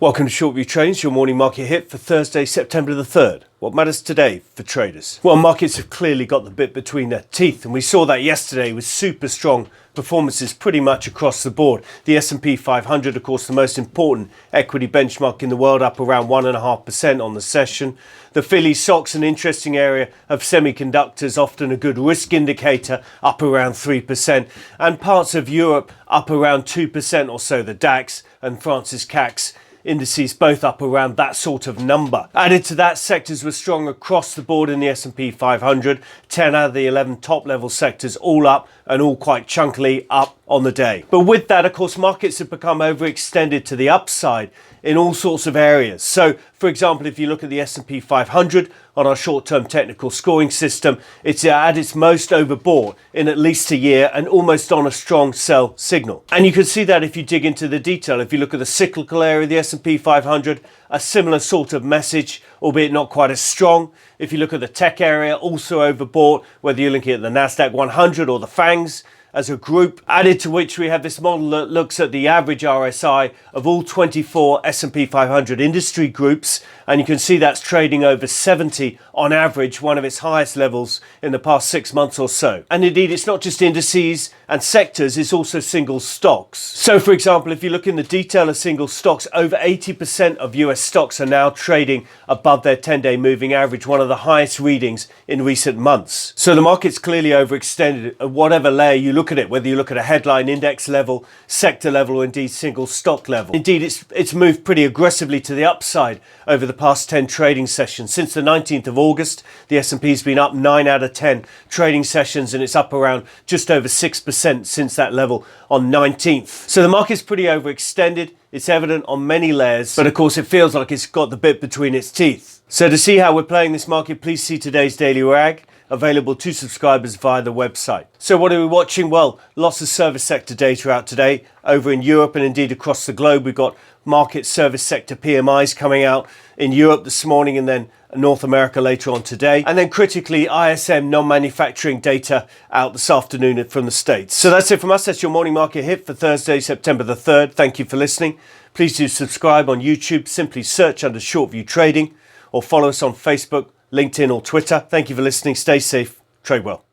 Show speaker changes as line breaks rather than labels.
Welcome to ShortView Trading, your morning market hit for Thursday, September the 3rd. What matters today for traders? Well, markets have clearly got the bit between their teeth, and we saw that yesterday with super strong performances pretty much across the board. The S&P 500, of course, the most important equity benchmark in the world, up around 1.5% on the session. The Philly stocks, an interesting area of semiconductors, often a good risk indicator, up around 3%. And parts of Europe up around 2% or so. The DAX and France's CACs indices both up around that sort of number. Added to that, sectors were strong across the board in the S&P 500. 10 out of the 11 top level sectors all up, and all quite chunkily up on the day. But with that, of course, markets have become overextended to the upside in all sorts of areas. So, for example, if you look at the S&P 500 on our short-term technical scoring system, it's at its most overbought in at least a year and almost on a strong sell signal. And you can see that if you dig into the detail. If you look at the cyclical area of the S&P 500, a similar sort of message, albeit not quite as strong. If you look at the tech area, also overbought, whether you're looking at the NASDAQ 100 or the FANGs as a group, added to which we have this model that looks at the average RSI of all 24 S&P 500 industry groups, and you can see that's trading over 70 on average, one of its highest levels in the past 6 months or so. And indeed, it's not just indices and sectors, it's also single stocks. So for example, if you look in the detail of single stocks, over 80% of US stocks are now trading above their 10-day moving average, one of the highest readings in recent months. So the market's clearly overextended at whatever layer you look at it, whether you look at a headline index level, sector level, or indeed single stock level. Indeed, it's moved pretty aggressively to the upside over the past 10 trading sessions. Since the 19th of August, the S&P's been up 9 out of 10 trading sessions, and it's up around just over 6% since that level on 19th. So the market's pretty overextended. It's evident on many layers, but of course it feels like it's got the bit between its teeth. So to see how we're playing this market, please see today's daily rag, available to subscribers via the website. So what are we watching? Well, lots of service sector data out today over in Europe and indeed across the globe. We've got market service sector PMIs coming out in Europe this morning, and then North America later on today. And then critically, ISM non-manufacturing data out this afternoon from the States. So that's it from us. That's your morning market hit for Thursday, September the 3rd. Thank you for listening. Please do subscribe on YouTube. Simply search under ShortView Trading, or follow us on Facebook, LinkedIn or Twitter. Thank you for listening. Stay safe. Trade well.